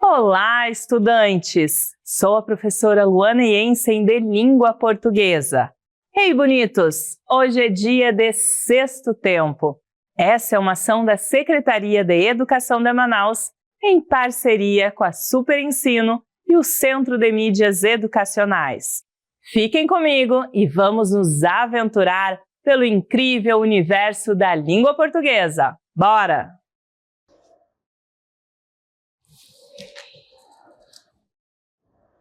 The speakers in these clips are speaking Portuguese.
Olá, estudantes! Sou a professora Luana Jensen de Língua Portuguesa. Ei, bonitos! Hoje é dia de Sexto Tempo. Essa é uma ação da Secretaria de Educação de Manaus em parceria com a Super Ensino e o Centro de Mídias Educacionais. Fiquem comigo e vamos nos aventurar pelo incrível universo da língua portuguesa. Bora!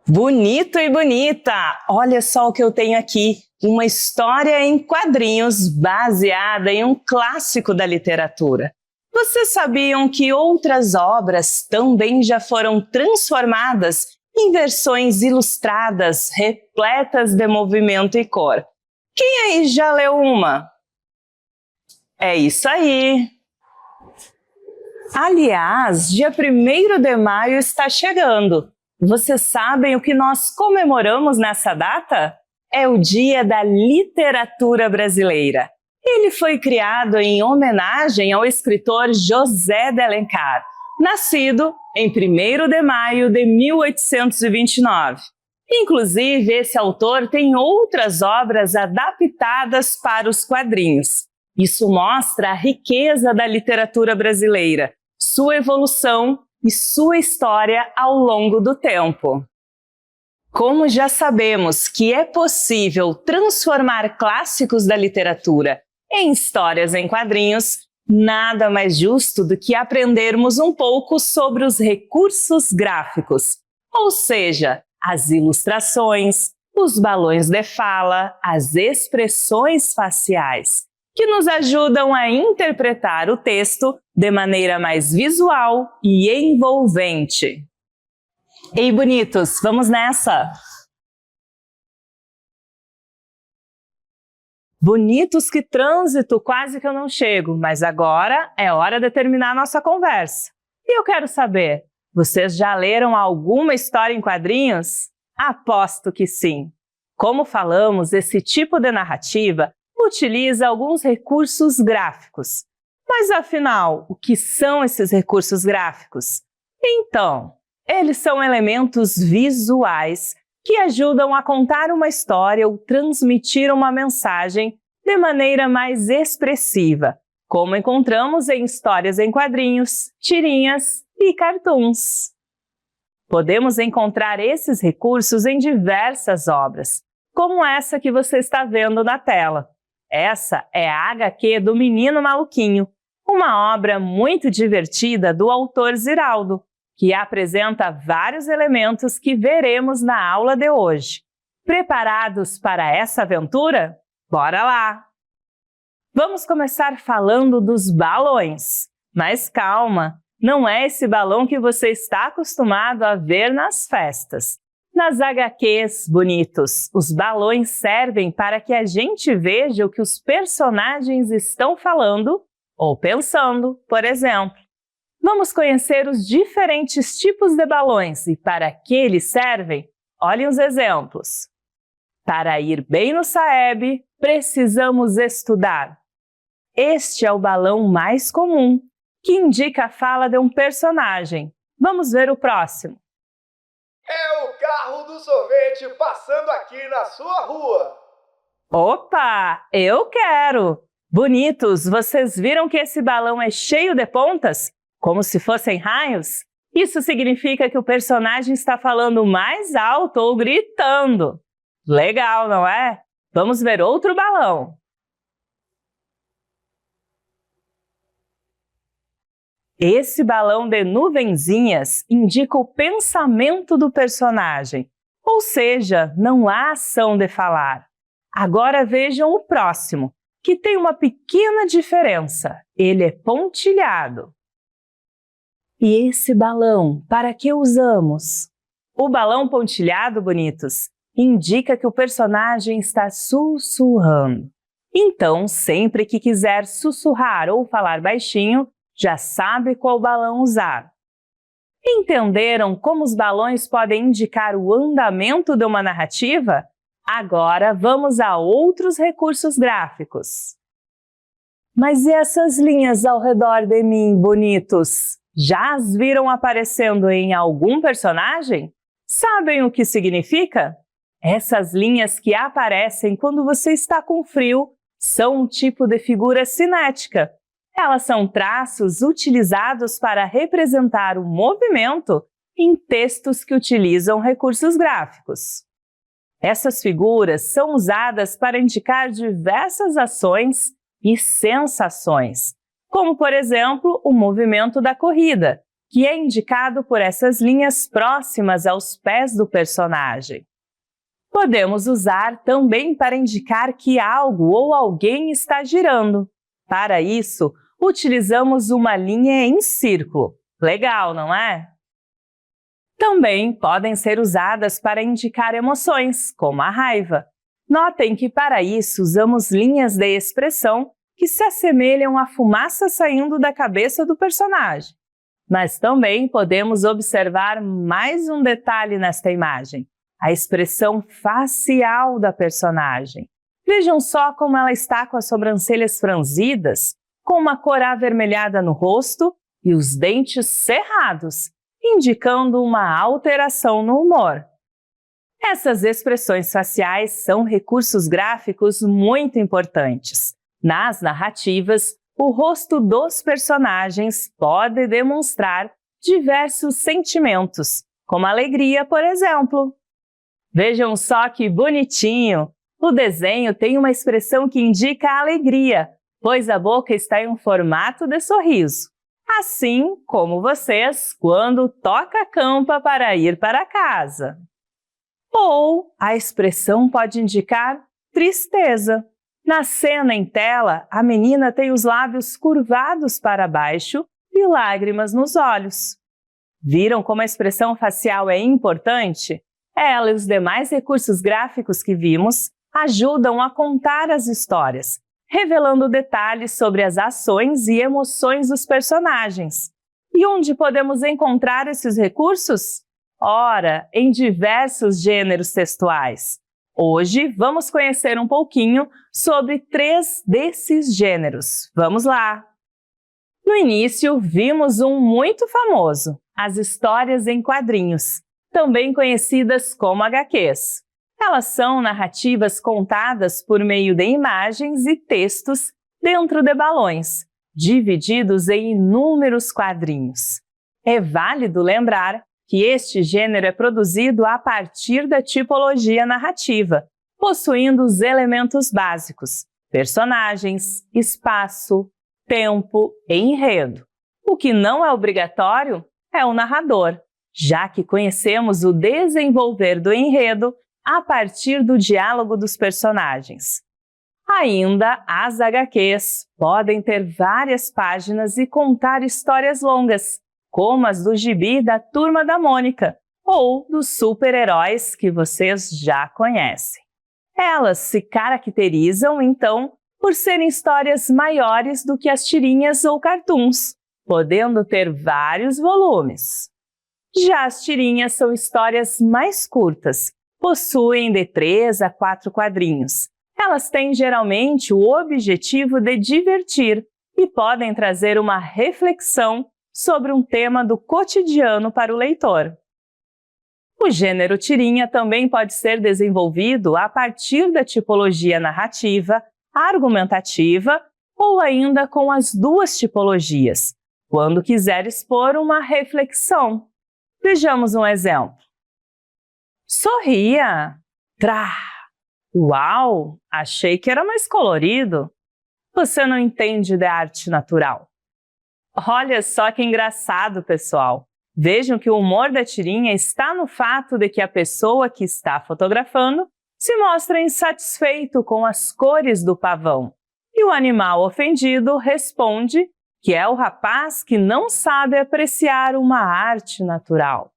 Bonito e bonita! Olha só o que eu tenho aqui, uma história em quadrinhos baseada em um clássico da literatura. Vocês sabiam que outras obras também já foram transformadas em versões ilustradas, repletas de movimento e cor? Quem aí já leu uma? É isso aí! Aliás, dia 1º de maio está chegando. Vocês sabem o que nós comemoramos nessa data? É o Dia da Literatura Brasileira. Ele foi criado em homenagem ao escritor José de Alencar, nascido em 1º de maio de 1829. Inclusive, esse autor tem outras obras adaptadas para os quadrinhos. Isso mostra a riqueza da literatura brasileira, sua evolução e sua história ao longo do tempo. Como já sabemos que é possível transformar clássicos da literatura em histórias em quadrinhos, nada mais justo do que aprendermos um pouco sobre os recursos gráficos, ou seja, as ilustrações, os balões de fala, as expressões faciais, que nos ajudam a interpretar o texto de maneira mais visual e envolvente. Ei, bonitos, vamos nessa! Bonitos, que trânsito, quase que eu não chego, mas agora é hora de terminar nossa conversa. E eu quero saber, vocês já leram alguma história em quadrinhos? Aposto que sim! Como falamos, esse tipo de narrativa utiliza alguns recursos gráficos. Mas afinal, o que são esses recursos gráficos? Então, eles são elementos visuais que ajudam a contar uma história ou transmitir uma mensagem de maneira mais expressiva, como encontramos em histórias em quadrinhos, tirinhas e cartoons. Podemos encontrar esses recursos em diversas obras, como essa que você está vendo na tela. Essa é a HQ do Menino Maluquinho, uma obra muito divertida do autor Ziraldo, que apresenta vários elementos que veremos na aula de hoje. Preparados para essa aventura? Bora lá! Vamos começar falando dos balões. Mas calma, não é esse balão que você está acostumado a ver nas festas. Nas HQs, bonitos, os balões servem para que a gente veja o que os personagens estão falando ou pensando, por exemplo. Vamos conhecer os diferentes tipos de balões e para que eles servem? Olhem os exemplos. Para ir bem no Saeb, precisamos estudar. Este é o balão mais comum, que indica a fala de um personagem. Vamos ver o próximo. É o carro do sorvete passando aqui na sua rua. Opa, eu quero! Bonitos, vocês viram que esse balão é cheio de pontas? Como se fossem raios? Isso significa que o personagem está falando mais alto ou gritando. Legal, não é? Vamos ver outro balão. Esse balão de nuvenzinhas indica o pensamento do personagem, ou seja, não há ação de falar. Agora vejam o próximo, que tem uma pequena diferença. Ele é pontilhado. E esse balão, para que usamos? O balão pontilhado, bonitos, indica que o personagem está sussurrando. Então, sempre que quiser sussurrar ou falar baixinho, já sabe qual balão usar. Entenderam como os balões podem indicar o andamento de uma narrativa? Agora vamos a outros recursos gráficos. Mas e essas linhas ao redor de mim, bonitos? Já as viram aparecendo em algum personagem? Sabem o que significa? Essas linhas que aparecem quando você está com frio são um tipo de figura cinética. Elas são traços utilizados para representar o movimento em textos que utilizam recursos gráficos. Essas figuras são usadas para indicar diversas ações e sensações, como, por exemplo, o movimento da corrida, que é indicado por essas linhas próximas aos pés do personagem. Podemos usar também para indicar que algo ou alguém está girando. Para isso, utilizamos uma linha em círculo. Legal, não é? Também podem ser usadas para indicar emoções, como a raiva. Notem que para isso usamos linhas de expressão que se assemelham à fumaça saindo da cabeça do personagem. Mas também podemos observar mais um detalhe nesta imagem: a expressão facial da personagem. Vejam só como ela está com as sobrancelhas franzidas, com uma cor avermelhada no rosto e os dentes cerrados, indicando uma alteração no humor. Essas expressões faciais são recursos gráficos muito importantes. Nas narrativas, o rosto dos personagens pode demonstrar diversos sentimentos, como alegria, por exemplo. Vejam só que bonitinho! O desenho tem uma expressão que indica alegria, pois a boca está em um formato de sorriso. Assim como vocês quando toca a campa para ir para casa. Ou a expressão pode indicar tristeza. Na cena em tela, a menina tem os lábios curvados para baixo e lágrimas nos olhos. Viram como a expressão facial é importante? Ela e os demais recursos gráficos que vimos ajudam a contar as histórias, revelando detalhes sobre as ações e emoções dos personagens. E onde podemos encontrar esses recursos? Ora, em diversos gêneros textuais. Hoje vamos conhecer um pouquinho sobre 3 desses gêneros. Vamos lá! No início, vimos um muito famoso, as histórias em quadrinhos, também conhecidas como HQs. Elas são narrativas contadas por meio de imagens e textos dentro de balões, divididos em inúmeros quadrinhos. É válido lembrar que este gênero é produzido a partir da tipologia narrativa, possuindo os elementos básicos: personagens, espaço, tempo e enredo. O que não é obrigatório é o narrador, já que conhecemos o desenvolver do enredo a partir do diálogo dos personagens. Ainda, as HQs podem ter várias páginas e contar histórias longas, como as do gibi da Turma da Mônica ou dos super-heróis que vocês já conhecem. Elas se caracterizam, então, por serem histórias maiores do que as tirinhas ou cartoons, podendo ter vários volumes. Já as tirinhas são histórias mais curtas, possuem de 3 a 4 quadrinhos. Elas têm geralmente o objetivo de divertir e podem trazer uma reflexão sobre um tema do cotidiano para o leitor. O gênero tirinha também pode ser desenvolvido a partir da tipologia narrativa, argumentativa ou ainda com as duas tipologias, quando quiser expor uma reflexão. Vejamos um exemplo. Sorria! Trá! Uau! Achei que era mais colorido. Você não entende de arte natural. Olha só que engraçado, pessoal! Vejam que o humor da tirinha está no fato de que a pessoa que está fotografando se mostra insatisfeito com as cores do pavão. E o animal ofendido responde que é o rapaz que não sabe apreciar uma arte natural.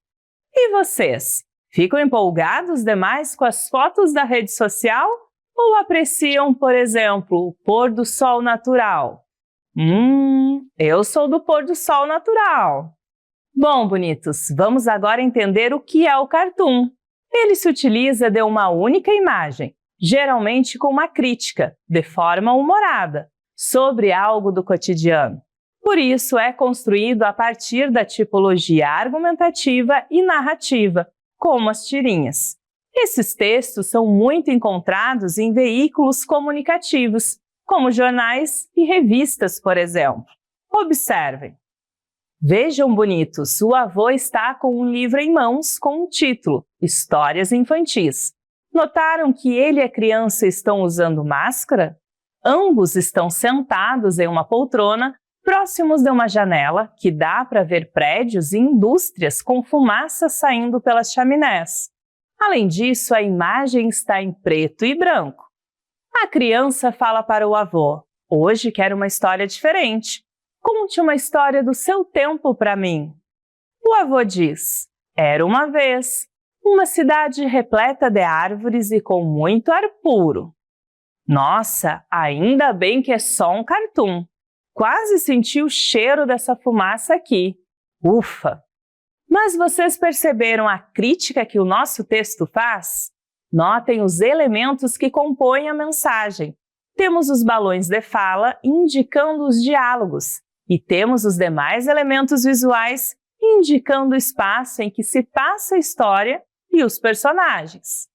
E vocês? Ficam empolgados demais com as fotos da rede social? Ou apreciam, por exemplo, o pôr do sol natural? Eu sou do pôr do sol natural. Bom, bonitos, vamos agora entender o que é o cartoon. Ele se utiliza de uma única imagem, geralmente com uma crítica, de forma humorada, sobre algo do cotidiano. Por isso, é construído a partir da tipologia argumentativa e narrativa, como as tirinhas. Esses textos são muito encontrados em veículos comunicativos, como jornais e revistas, por exemplo. Observem. Vejam, bonitos, o avô está com um livro em mãos com o título Histórias Infantis. Notaram que ele e a criança estão usando máscara? Ambos estão sentados em uma poltrona próximos de uma janela que dá para ver prédios e indústrias com fumaça saindo pelas chaminés. Além disso, a imagem está em preto e branco. A criança fala para o avô: "Hoje quero uma história diferente. Conte uma história do seu tempo para mim." O avô diz: "Era uma vez, uma cidade repleta de árvores e com muito ar puro." Nossa, ainda bem que é só um cartoon. Quase senti o cheiro dessa fumaça aqui. Ufa! Mas vocês perceberam a crítica que o nosso texto faz? Notem os elementos que compõem a mensagem. Temos os balões de fala indicando os diálogos e temos os demais elementos visuais indicando o espaço em que se passa a história e os personagens.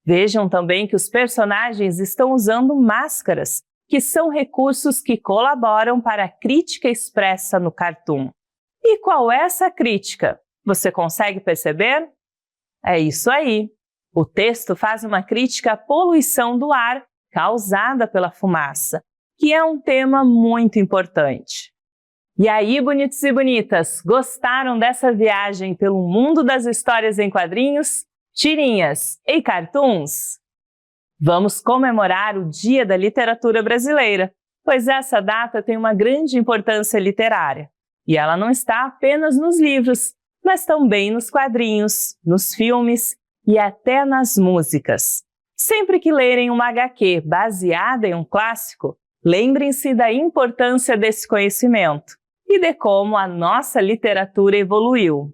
Vejam também que os personagens estão usando máscaras, que são recursos que colaboram para a crítica expressa no cartoon. E qual é essa crítica? Você consegue perceber? É isso aí. O texto faz uma crítica à poluição do ar causada pela fumaça, que é um tema muito importante. E aí, bonitos e bonitas, gostaram dessa viagem pelo mundo das histórias em quadrinhos, tirinhas e cartoons? Vamos comemorar o Dia da Literatura Brasileira, pois essa data tem uma grande importância literária. E ela não está apenas nos livros, mas também nos quadrinhos, nos filmes e até nas músicas. Sempre que lerem uma HQ baseada em um clássico, lembrem-se da importância desse conhecimento e de como a nossa literatura evoluiu.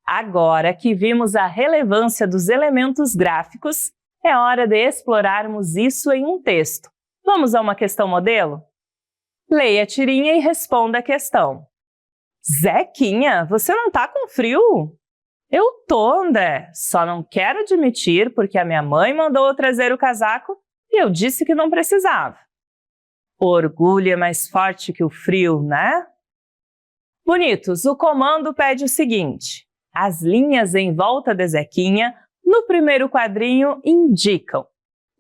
Agora que vimos a relevância dos elementos gráficos, é hora de explorarmos isso em um texto. Vamos a uma questão modelo? Leia a tirinha e responda a questão. Zequinha, você não tá com frio? Eu tô, André. Só não quero admitir porque a minha mãe mandou eu trazer o casaco e eu disse que não precisava. Orgulho é mais forte que o frio, né? Bonitos, o comando pede o seguinte. As linhas em volta de Zequinha, no primeiro quadrinho, indicam: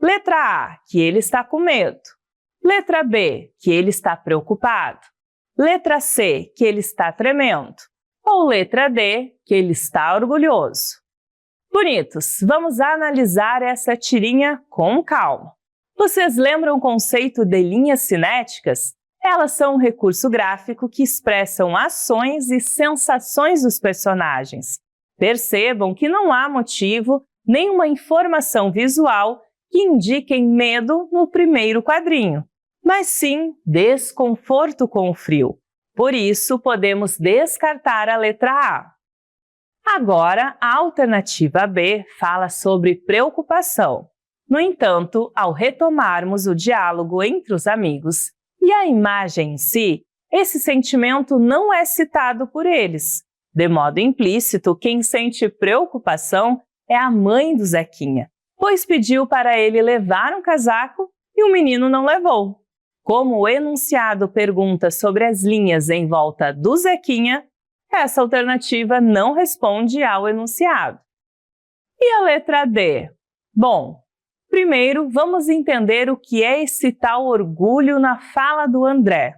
letra A, que ele está com medo. Letra B, que ele está preocupado. Letra C, que ele está tremendo. Ou letra D, que ele está orgulhoso. Bonitos, vamos analisar essa tirinha com calma. Vocês lembram o conceito de linhas cinéticas? Elas são um recurso gráfico que expressam ações e sensações dos personagens. Percebam que não há motivo, nenhuma informação visual que indiquem medo no primeiro quadrinho, mas sim desconforto com o frio. Por isso, podemos descartar a letra A. Agora, a alternativa B fala sobre preocupação. No entanto, ao retomarmos o diálogo entre os amigos e a imagem em si, esse sentimento não é citado por eles. De modo implícito, quem sente preocupação é a mãe do Zequinha, pois pediu para ele levar um casaco e o menino não levou. Como o enunciado pergunta sobre as linhas em volta do Zequinha, essa alternativa não responde ao enunciado. E a letra D? Bom, primeiro vamos entender o que é esse tal orgulho na fala do André.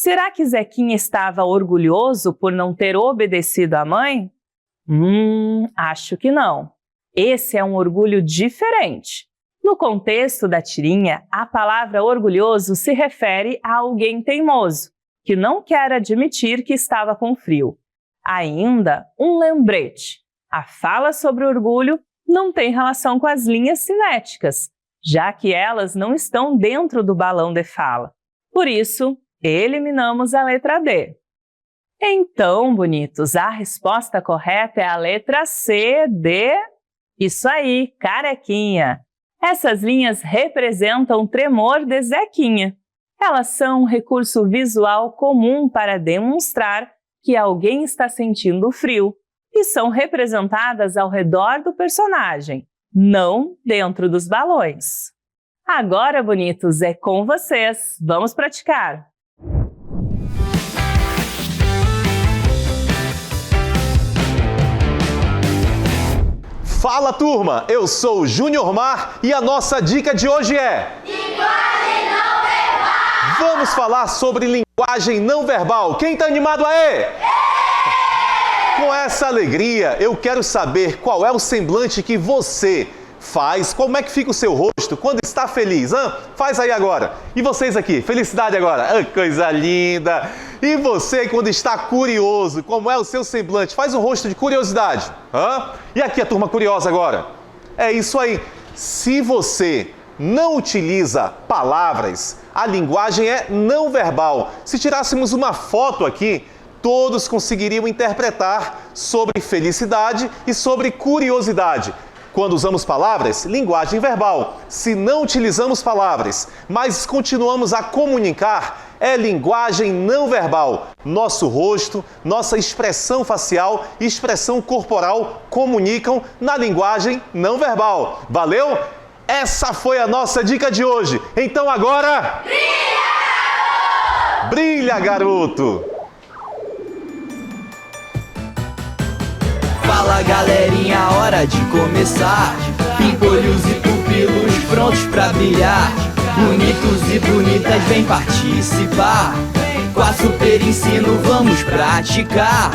Será que Zequinha estava orgulhoso por não ter obedecido à mãe? Acho que não. Esse é um orgulho diferente. No contexto da tirinha, a palavra orgulhoso se refere a alguém teimoso, que não quer admitir que estava com frio. Ainda, um lembrete. A fala sobre orgulho não tem relação com as linhas cinéticas, já que elas não estão dentro do balão de fala. Por isso, eliminamos a letra D. Então, bonitos, a resposta correta é a letra C de... Isso aí, carequinha! Essas linhas representam o tremor de Zequinha. Elas são um recurso visual comum para demonstrar que alguém está sentindo frio e são representadas ao redor do personagem, não dentro dos balões. Agora, bonitos, é com vocês. Vamos praticar! Fala, turma! Eu sou o Júnior Mar e a nossa dica de hoje é... Linguagem não verbal! Vamos falar sobre linguagem não verbal. Quem tá animado aí? Com essa alegria, eu quero saber qual é o semblante que você faz, como é que fica o seu rosto quando está feliz, hein? Faz aí agora. E vocês aqui, felicidade agora. Ah, coisa linda! E você quando está curioso, como é o seu semblante? Faz um rosto de curiosidade. Hã? E aqui a turma curiosa agora. É isso aí. Se você não utiliza palavras, a linguagem é não verbal. Se tirássemos uma foto aqui, todos conseguiriam interpretar sobre felicidade e sobre curiosidade. Quando usamos palavras, linguagem verbal. Se não utilizamos palavras, mas continuamos a comunicar, é linguagem não verbal. Nosso rosto, nossa expressão facial e expressão corporal comunicam na linguagem não verbal. Valeu? Essa foi a nossa dica de hoje. Então agora... Brilha, garoto! Fala, galerinha, hora de começar. Pimpolhos e pupilos prontos pra brilhar. Bonitos e bonitas, vem participar. Com a Super Ensino vamos praticar.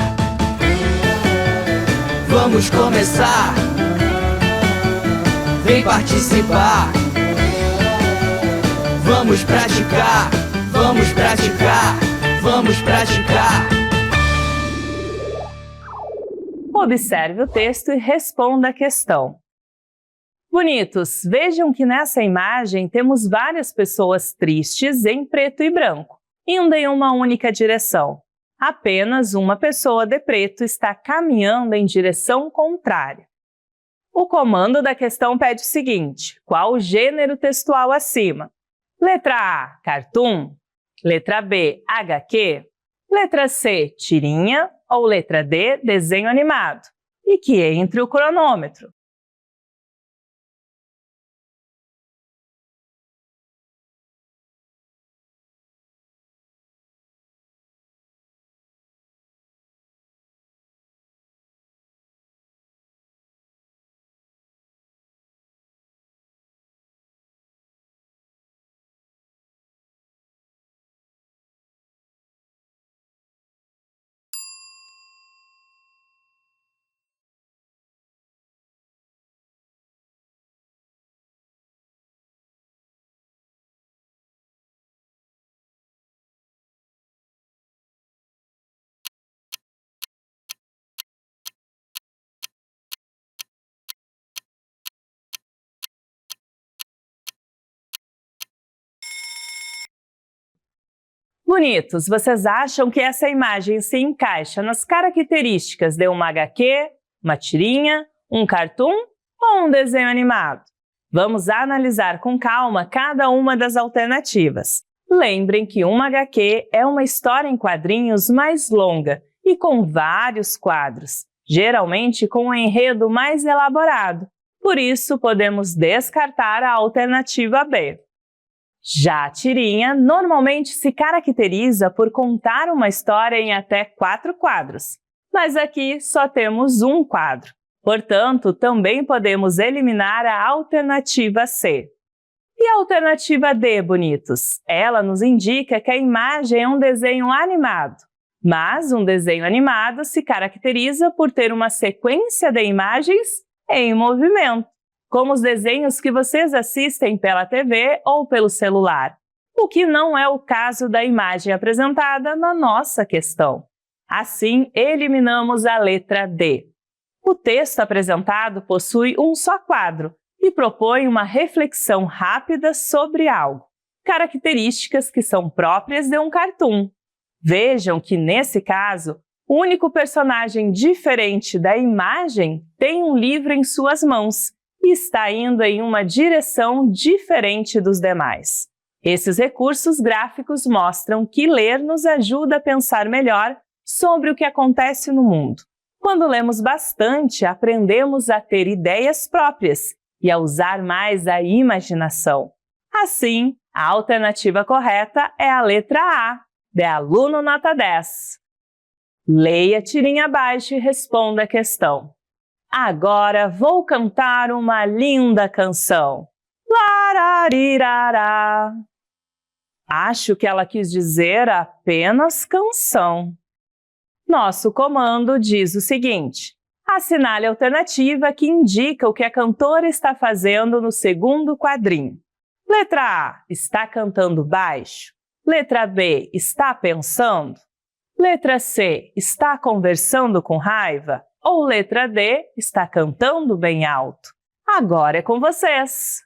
Vamos começar. Vem participar. Vamos praticar. Vamos praticar. Vamos praticar. Observe o texto e responda a questão. Bonitos, vejam que nessa imagem temos várias pessoas tristes em preto e branco, indo em uma única direção. Apenas uma pessoa de preto está caminhando em direção contrária. O comando da questão pede o seguinte: qual o gênero textual acima? Letra A, cartoon. Letra B, HQ. Letra C, tirinha. Ou letra D, desenho animado. E que entre o cronômetro. Bonitos, vocês acham que essa imagem se encaixa nas características de uma HQ, uma tirinha, um cartoon ou um desenho animado? Vamos analisar com calma cada uma das alternativas. Lembrem que uma HQ é uma história em quadrinhos mais longa e com vários quadros, geralmente com um enredo mais elaborado. Por isso, podemos descartar a alternativa B. Já a tirinha normalmente se caracteriza por contar uma história em até 4 quadros, mas aqui só temos um quadro. Portanto, também podemos eliminar a alternativa C. E a alternativa D, bonitos? Ela nos indica que a imagem é um desenho animado, mas um desenho animado se caracteriza por ter uma sequência de imagens em movimento, como os desenhos que vocês assistem pela TV ou pelo celular, o que não é o caso da imagem apresentada na nossa questão. Assim, eliminamos a letra D. O texto apresentado possui um só quadro e propõe uma reflexão rápida sobre algo, características que são próprias de um cartoon. Vejam que, nesse caso, o único personagem diferente da imagem tem um livro em suas mãos e está indo em uma direção diferente dos demais. Esses recursos gráficos mostram que ler nos ajuda a pensar melhor sobre o que acontece no mundo. Quando lemos bastante, aprendemos a ter ideias próprias e a usar mais a imaginação. Assim, a alternativa correta é a letra A, de aluno nota 10. Leia tirinha abaixo e responda a questão. Agora vou cantar uma linda canção. Lararirará. Acho que ela quis dizer apenas canção. Nosso comando diz o seguinte: assinale a alternativa que indica o que a cantora está fazendo no segundo quadrinho. Letra A, está cantando baixo. Letra B, está pensando. Letra C, está conversando com raiva. Ou letra D, está cantando bem alto. Agora é com vocês!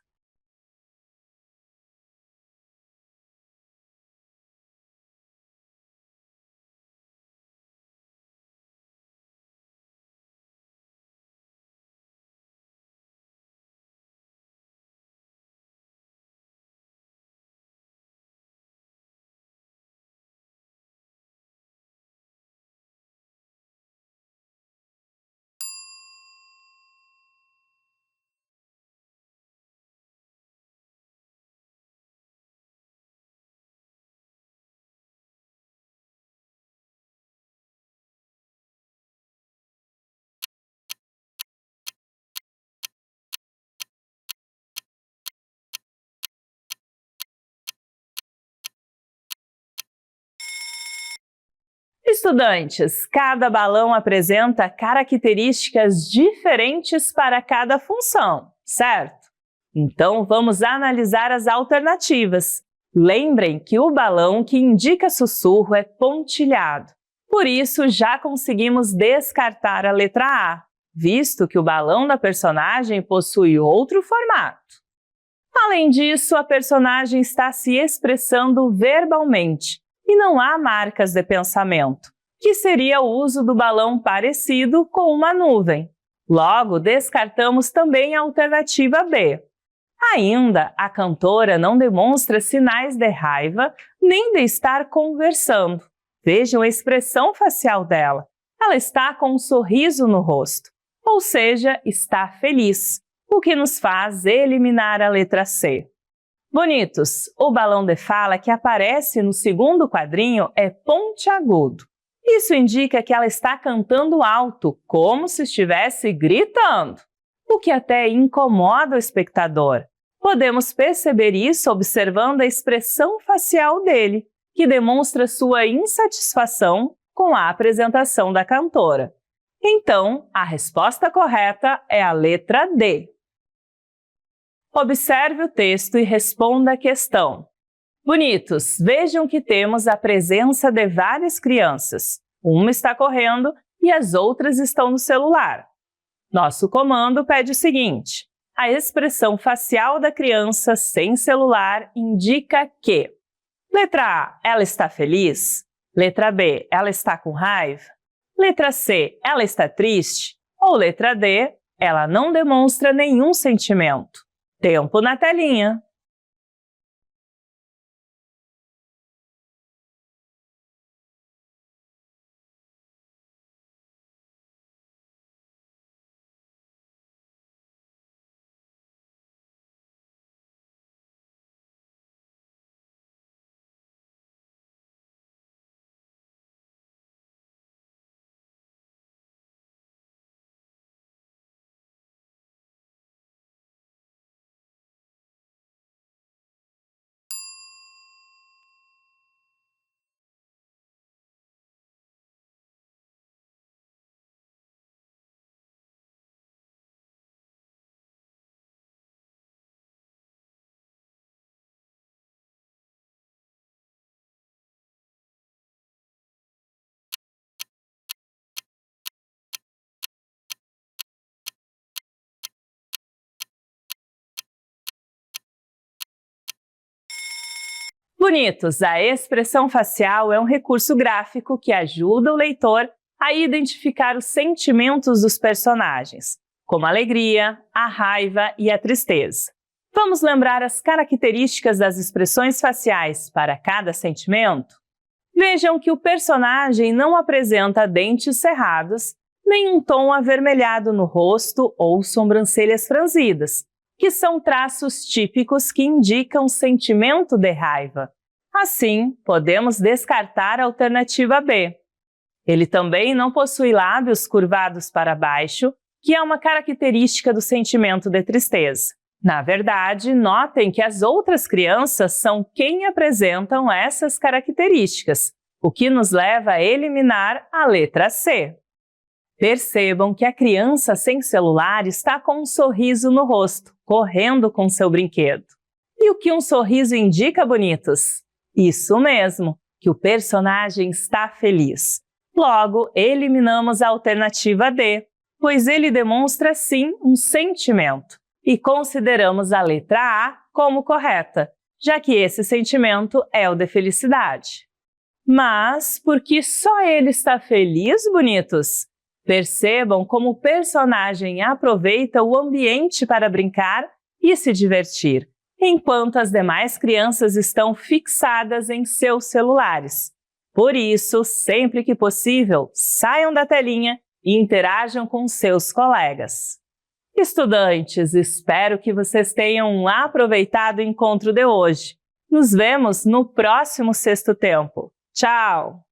Estudantes, cada balão apresenta características diferentes para cada função, certo? Então, vamos analisar as alternativas. Lembrem que o balão que indica sussurro é pontilhado. Por isso, já conseguimos descartar a letra A, visto que o balão da personagem possui outro formato. Além disso, a personagem está se expressando verbalmente e não há marcas de pensamento, que seria o uso do balão parecido com uma nuvem. Logo, descartamos também a alternativa B. Ainda, a cantora não demonstra sinais de raiva nem de estar conversando. Vejam a expressão facial dela. Ela está com um sorriso no rosto, ou seja, está feliz, o que nos faz eliminar a letra C. Bonitos, o balão de fala que aparece no segundo quadrinho é pontiagudo. Isso indica que ela está cantando alto, como se estivesse gritando, o que até incomoda o espectador. Podemos perceber isso observando a expressão facial dele, que demonstra sua insatisfação com a apresentação da cantora. Então, a resposta correta é a letra D. Observe o texto e responda a questão. Bonitos, vejam que temos a presença de várias crianças. Uma está correndo e as outras estão no celular. Nosso comando pede o seguinte: a expressão facial da criança sem celular indica que letra A, ela está feliz. Letra B, ela está com raiva. Letra C, ela está triste. Ou letra D, ela não demonstra nenhum sentimento. Tempo na telinha. Bonitos, a expressão facial é um recurso gráfico que ajuda o leitor a identificar os sentimentos dos personagens, como a alegria, a raiva e a tristeza. Vamos lembrar as características das expressões faciais para cada sentimento? Vejam que o personagem não apresenta dentes cerrados, nem um tom avermelhado no rosto ou sobrancelhas franzidas, que são traços típicos que indicam sentimento de raiva. Assim, podemos descartar a alternativa B. Ele também não possui lábios curvados para baixo, que é uma característica do sentimento de tristeza. Na verdade, notem que as outras crianças são quem apresentam essas características, o que nos leva a eliminar a letra C. Percebam que a criança sem celular está com um sorriso no rosto, correndo com seu brinquedo. E o que um sorriso indica, bonitos? Isso mesmo, que o personagem está feliz. Logo, eliminamos a alternativa D, pois ele demonstra sim um sentimento. E consideramos a letra A como correta, já que esse sentimento é o de felicidade. Mas por que só ele está feliz, bonitos? Percebam como o personagem aproveita o ambiente para brincar e se divertir, enquanto as demais crianças estão fixadas em seus celulares. Por isso, sempre que possível, saiam da telinha e interajam com seus colegas. Estudantes, espero que vocês tenham aproveitado o encontro de hoje. Nos vemos no próximo Sexto Tempo. Tchau!